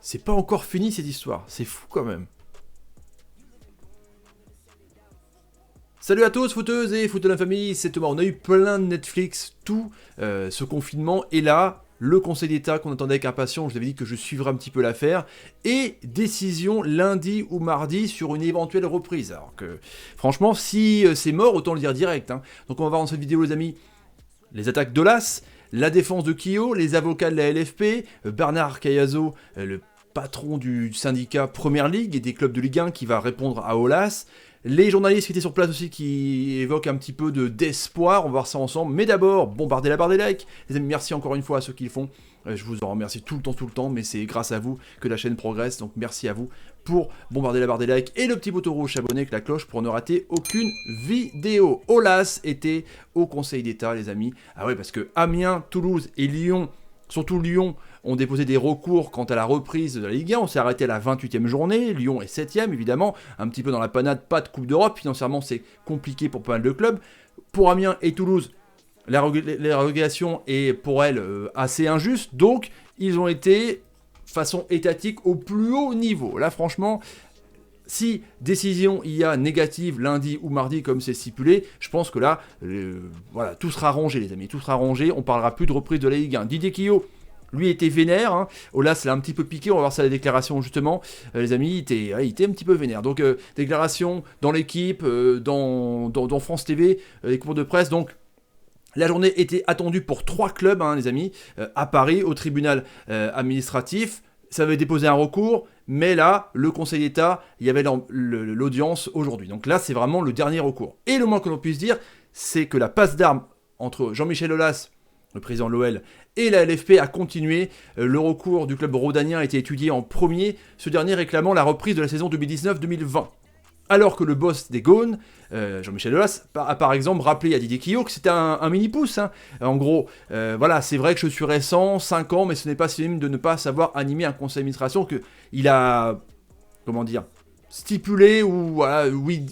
c'est pas encore fini cette histoire, c'est fou quand même. Salut à tous, footeuses et footeux de la famille, c'est Thomas. On a eu plein de Netflix, tout ce confinement, et là, le Conseil d'État qu'on attendait avec impatience, je vous avais dit que je suivrais un petit peu l'affaire, et décision lundi ou mardi sur une éventuelle reprise. Alors que, franchement, si c'est mort, autant le dire direct. Hein. Donc on va voir dans cette vidéo, les amis, les attaques d'Aulas, la défense de Kyo, les avocats de la LFP, Bernard Cayazo, le patron du syndicat Première Ligue et des clubs de Ligue 1 qui va répondre à Aulas, les journalistes qui étaient sur place aussi qui évoquent un petit peu d'espoir, on va voir ça ensemble. Mais d'abord, bombardez la barre des likes. Les amis, merci encore une fois à ceux qui le font. Je vous en remercie tout le temps, mais c'est grâce à vous que la chaîne progresse. Donc merci à vous pour bombarder la barre des likes et le petit bouton rouge abonné avec la cloche pour ne rater aucune vidéo. Aulas était au Conseil d'État, les amis. Ah ouais, parce que Amiens, Toulouse et Lyon, surtout Lyon, ont déposé des recours quant à la reprise de la Ligue 1. On s'est arrêté à la 28e journée. Lyon est 7e, évidemment. Un petit peu dans la panade, pas de Coupe d'Europe. Financièrement, c'est compliqué pour pas mal de clubs. Pour Amiens et Toulouse, la relégation est pour elles assez injuste. Donc, ils ont été, façon étatique, au plus haut niveau. Là, franchement, si décision il y a négative lundi ou mardi comme c'est stipulé, je pense que là, voilà, tout sera rangé, les amis. Tout sera rangé. On parlera plus de reprise de la Ligue 1. Didier Quillot, lui était vénère, hein. Aulas l'a un petit peu piqué, on va voir ça à la déclaration justement, les amis, il était un petit peu vénère. Donc déclaration dans l'équipe, dans France TV, les cours de presse, donc la journée était attendue pour 3 clubs, hein, les amis, à Paris, au tribunal administratif, ça avait déposé un recours, mais là, le Conseil d'État, il y avait l'audience aujourd'hui. Donc là, c'est vraiment le dernier recours. Et le moins que l'on puisse dire, c'est que la passe d'armes entre Jean-Michel Aulas, le président de l'OL, et la LFP a continué. Le recours du club rhodanien a été étudié en premier, ce dernier réclamant la reprise de la saison 2019-2020. Alors que le boss des Gaunes, Jean-Michel Aulas, a par exemple rappelé à Didier Quillot que c'était un mini-pouce. Hein. En gros, voilà, c'est vrai que je suis récent, 5 ans, mais ce n'est pas synonyme de ne pas savoir animer un conseil d'administration qu'il a, comment dire, stipulé ou voilà, oui,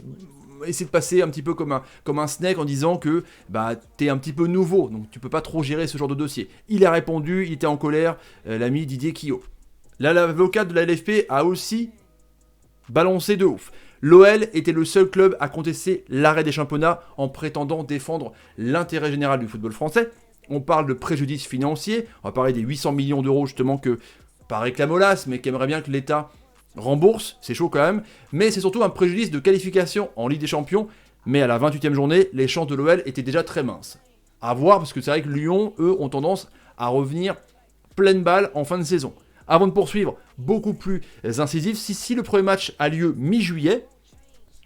essayer de passer un petit peu comme un snake en disant que bah, t'es un petit peu nouveau, donc tu peux pas trop gérer ce genre de dossier. Il a répondu, il était en colère, l'ami Didier Quillot. Là, l'avocat de la LFP a aussi balancé de ouf. L'OL était le seul club à contester l'arrêt des championnats en prétendant défendre l'intérêt général du football français. On parle de préjudice financier, on va parler des 800 millions d'euros justement que, pas réclame Aulas, mais qu'aimerait bien que l'État rembourse, c'est chaud quand même, mais c'est surtout un préjudice de qualification en Ligue des Champions, mais à la 28e journée, les chances de l'OL étaient déjà très minces. À voir, parce que c'est vrai que Lyon, eux, ont tendance à revenir pleine balle en fin de saison. Avant de poursuivre, beaucoup plus incisif, si le premier match a lieu mi-juillet,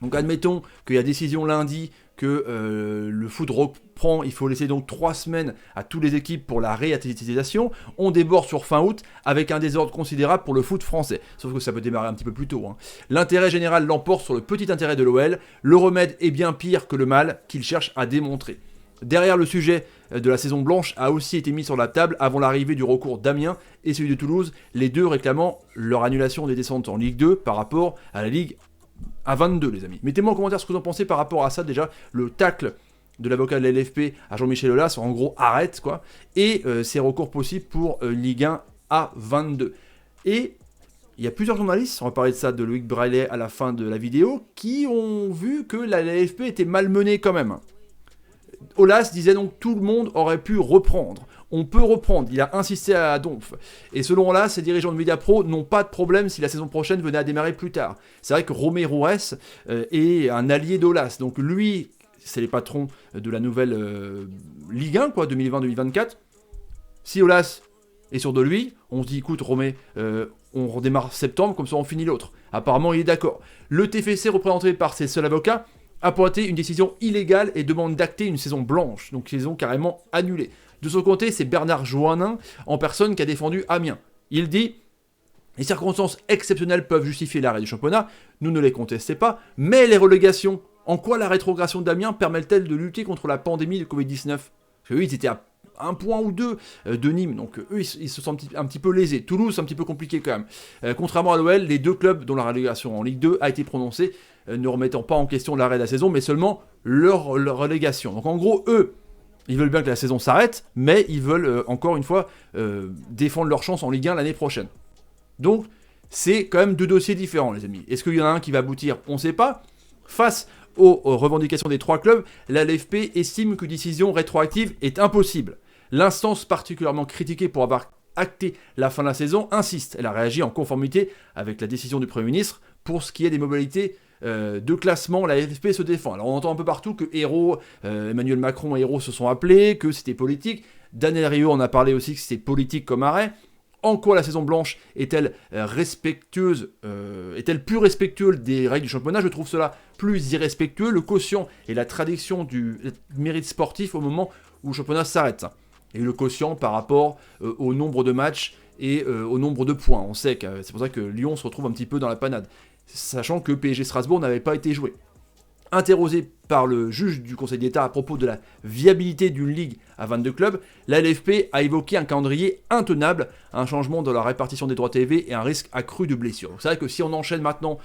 donc admettons qu'il y a décision lundi, que le foot reprend, il faut laisser donc 3 semaines à toutes les équipes pour la réathlétisation, on déborde sur fin août avec un désordre considérable pour le foot français, sauf que ça peut démarrer un petit peu plus tôt. Hein. L'intérêt général l'emporte sur le petit intérêt de l'OL, le remède est bien pire que le mal qu'il cherche à démontrer. Derrière, le sujet de la saison blanche a aussi été mis sur la table avant l'arrivée du recours d'Amiens et celui de Toulouse, les deux réclamant leur annulation des descentes en Ligue 2 par rapport à la Ligue à 22, les amis. Mettez-moi en commentaire ce que vous en pensez par rapport à ça. Déjà, le tacle de l'avocat de la LFP à Jean-Michel Aulas, en gros, arrête, quoi. Et ces recours possibles pour Ligue 1 à 22. Et il y a plusieurs journalistes, on va parler de ça, de Loïc Braillet à la fin de la vidéo, qui ont vu que la LFP était malmenée quand même. Aulas disait donc que tout le monde aurait pu reprendre. On peut reprendre, il a insisté à Donf. Et selon Aulas, ces dirigeants de Mediapro n'ont pas de problème si la saison prochaine venait à démarrer plus tard. C'est vrai que Romé Roures est un allié d'Aulas. Donc lui, c'est les patrons de la nouvelle Ligue 1, quoi, 2020-2024. Si Aulas est sûr de lui, on se dit, écoute Romé, on redémarre septembre, comme ça on finit l'autre. Apparemment, il est d'accord. Le TFC, représenté par ses seuls avocats, a pointé une décision illégale et demande d'acter une saison blanche, donc saison carrément annulée. De son côté, c'est Bernard Joannin en personne qui a défendu Amiens. Il dit « Les circonstances exceptionnelles peuvent justifier l'arrêt du championnat, nous ne les contestons pas, mais les relégations, en quoi la rétrogradation d'Amiens permet-elle de lutter contre la pandémie de Covid-19 ?» Parce qu'eux, ils étaient à 1 point ou 2 de Nîmes, donc eux, ils se sentent un petit peu lésés. Toulouse, c'est un petit peu compliqué quand même. Contrairement à l'OL, les deux clubs dont la relégation en Ligue 2 a été prononcée, ne remettant pas en question l'arrêt de la saison, mais seulement leur relégation. Donc en gros, eux, ils veulent bien que la saison s'arrête, mais ils veulent encore une fois défendre leur chance en Ligue 1 l'année prochaine. Donc, c'est quand même deux dossiers différents, les amis. Est-ce qu'il y en a un qui va aboutir? On ne sait pas. Face aux revendications des 3 clubs, la LFP estime qu'une décision rétroactive est impossible. L'instance particulièrement critiquée pour avoir acté la fin de la saison insiste. Elle a réagi en conformité avec la décision du Premier ministre. Pour ce qui est des modalités de classement, la LFP se défend. Alors on entend un peu partout que Hérault, Emmanuel Macron et Hérault se sont appelés, que c'était politique. Daniel Rieu en a parlé aussi, que c'était politique comme arrêt. En quoi la saison blanche est-elle respectueuse, est-elle plus respectueuse des règles du championnat? Je trouve cela plus irrespectueux. Le quotient et la traduction du mérite sportif au moment où le championnat s'arrête. Et le quotient par rapport au nombre de matchs et au nombre de points. On sait que c'est pour ça que Lyon se retrouve un petit peu dans la panade, sachant que PSG Strasbourg n'avait pas été joué. Interrogé par le juge du Conseil d'État à propos de la viabilité d'une ligue à 22 clubs, la LFP a évoqué un calendrier intenable, un changement dans la répartition des droits TV et un risque accru de blessures. Donc c'est vrai que si on enchaîne maintenant,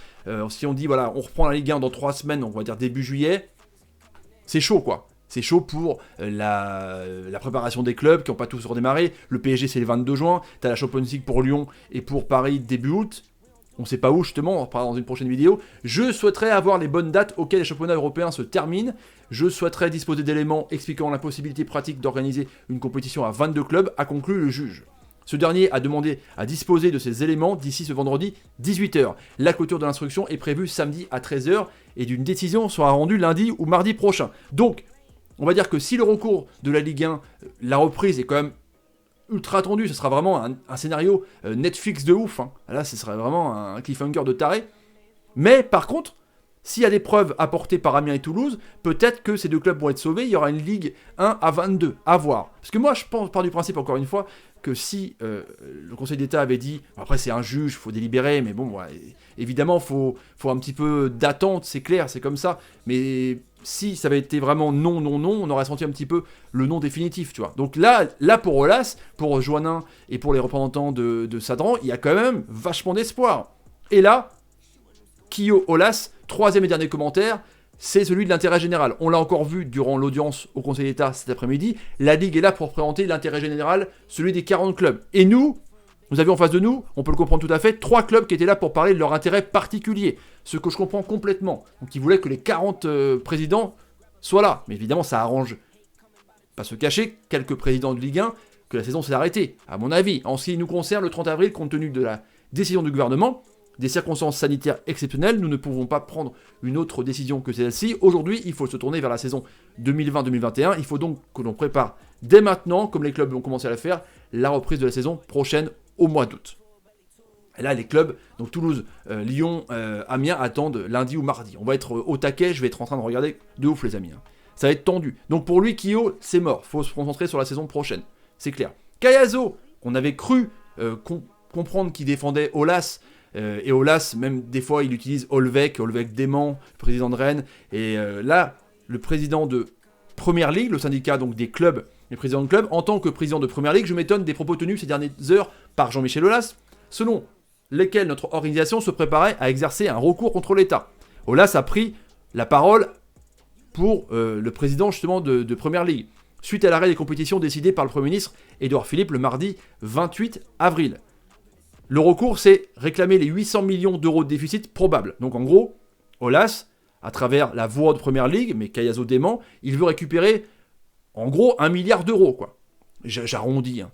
si on dit voilà, on reprend la Ligue 1 dans 3 semaines, on va dire début juillet, c'est chaud quoi. C'est chaud pour la préparation des clubs qui n'ont pas tous redémarré. Le PSG c'est le 22 juin, tu as la Champions League pour Lyon et pour Paris début août. On ne sait pas où justement, on en reparlera dans une prochaine vidéo. Je souhaiterais avoir les bonnes dates auxquelles les championnats européens se terminent. Je souhaiterais disposer d'éléments expliquant la possibilité pratique d'organiser une compétition à 22 clubs, a conclu le juge. Ce dernier a demandé à disposer de ces éléments d'ici ce vendredi 18h. La clôture de l'instruction est prévue samedi à 13h et d'une décision sera rendue lundi ou mardi prochain. Donc, on va dire que si le recours de la Ligue 1, la reprise est quand même ultra attendu, ce sera vraiment un scénario Netflix de ouf. Hein. Là, ce serait vraiment un cliffhanger de taré. Mais par contre, s'il y a des preuves apportées par Amiens et Toulouse, peut-être que ces deux clubs vont être sauvés. Il y aura une Ligue 1 à 22, à voir. Parce que moi, je pars du principe, encore une fois, que si le Conseil d'État avait dit, après c'est un juge, il faut délibérer, mais bon, ouais, évidemment, il faut un petit peu d'attente, c'est clair, c'est comme ça. Mais si ça avait été vraiment non, on aurait senti un petit peu le non définitif, tu vois. Donc là pour Aulas, pour Joannin et pour les représentants de Sadran, il y a quand même vachement d'espoir. Et là, Kyo Aulas, troisième et dernier commentaire, c'est celui de l'intérêt général. On l'a encore vu durant l'audience au Conseil d'État cet après-midi, la Ligue est là pour présenter l'intérêt général, celui des 40 clubs. Et nous avions en face de nous, on peut le comprendre tout à fait, 3 clubs qui étaient là pour parler de leur intérêt particulier. Ce que je comprends complètement. Donc ils voulaient que les 40 présidents soient là. Mais évidemment, ça arrange, pas se cacher, quelques présidents de Ligue 1, que la saison s'est arrêtée. À mon avis, en ce qui nous concerne, le 30 avril, compte tenu de la décision du gouvernement, des circonstances sanitaires exceptionnelles, nous ne pouvons pas prendre une autre décision que celle-ci. Aujourd'hui, il faut se tourner vers la saison 2020-2021. Il faut donc que l'on prépare dès maintenant, comme les clubs ont commencé à le faire, la reprise de la saison prochaine au mois d'août. Et là, les clubs, donc Toulouse, Lyon, Amiens, attendent lundi ou mardi. On va être au taquet, je vais être en train de regarder de ouf les amis. Hein. Ça va être tendu. Donc pour lui, Kyo, c'est mort. Faut se concentrer sur la saison prochaine. C'est clair. Kayazo, qu'on avait cru comprendre qu'il défendait Aulas, et Aulas, même des fois, il utilise Olvec dément, le président de Rennes. Et là, le président de Première Ligue, le syndicat donc des clubs, les présidents de clubs, en tant que président de Première Ligue, je m'étonne des propos tenus ces dernières heures par Jean-Michel Aulas, selon lesquels notre organisation se préparait à exercer un recours contre l'État. Aulas a pris la parole pour le président justement de Première Ligue, suite à l'arrêt des compétitions décidé par le Premier ministre Édouard Philippe le mardi 28 avril. Le recours, c'est réclamer les 800 millions d'euros de déficit probable. Donc en gros, Aulas, à travers la voie de Première Ligue, mais Kayazo dément, il veut récupérer en gros 1 milliard d'euros, quoi. J'arrondis. Hein.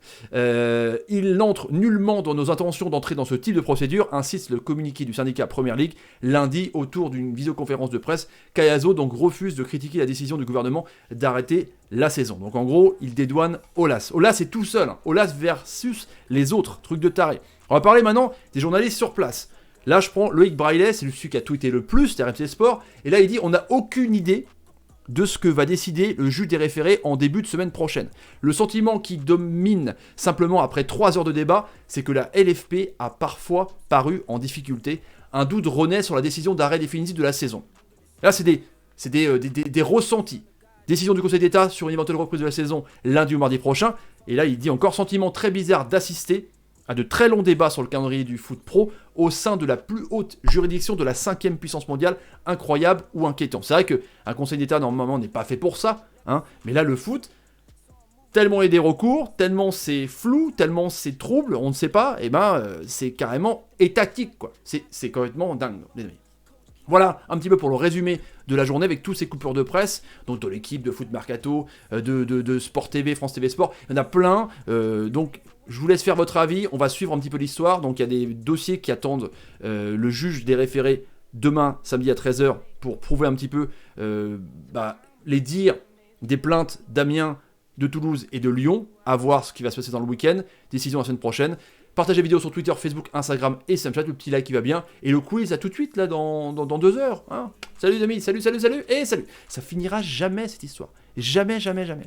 Il n'entre nullement dans nos intentions d'entrer dans ce type de procédure, insiste le communiqué du syndicat Première Ligue lundi autour d'une visioconférence de presse. Kayazo donc refuse de critiquer la décision du gouvernement d'arrêter la saison. Donc en gros, il dédouane Aulas. Aulas est tout seul. Hein. Aulas versus les autres. Truc de taré. On va parler maintenant des journalistes sur place. Là, je prends Loïc Braillet, c'est celui qui a tweeté le plus, c'est RMC Sport. Et là, il dit on n'a aucune idée de ce que va décider le juge des référés en début de semaine prochaine. Le sentiment qui domine simplement après 3 heures de débat, c'est que la LFP a parfois paru en difficulté. Un doute renaît sur la décision d'arrêt définitif de la saison. Là, c'est des ressentis. Décision du Conseil d'État sur une éventuelle reprise de la saison lundi ou mardi prochain. Et là, il dit encore sentiment très bizarre d'assister à de très longs débats sur le calendrier du foot pro au sein de la plus haute juridiction de la 5e puissance mondiale, incroyable ou inquiétant. C'est vrai qu'un Conseil d'État, normalement, n'est pas fait pour ça, hein, mais là, le foot, tellement il y a des recours, tellement c'est flou, tellement c'est trouble, on ne sait pas, et c'est carrément étatique, quoi. C'est complètement dingue, les amis. Voilà un petit peu pour le résumé de la journée avec tous ces coupures de presse, donc de l'équipe de Foot Mercato, de Sport TV, France TV Sport, il y en a plein, donc je vous laisse faire votre avis, on va suivre un petit peu l'histoire, donc il y a des dossiers qui attendent le juge des référés demain, samedi à 13h, pour prouver un petit peu les dires des plaintes d'Amiens, de Toulouse et de Lyon, à voir ce qui va se passer dans le week-end, décision la semaine prochaine. Partagez la vidéo sur Twitter, Facebook, Instagram et Snapchat, le petit like qui va bien. Et le quiz à tout de suite, là, dans 2 heures. Hein. Salut les amis, salut, et salut. Ça finira jamais cette histoire. Jamais, jamais, jamais.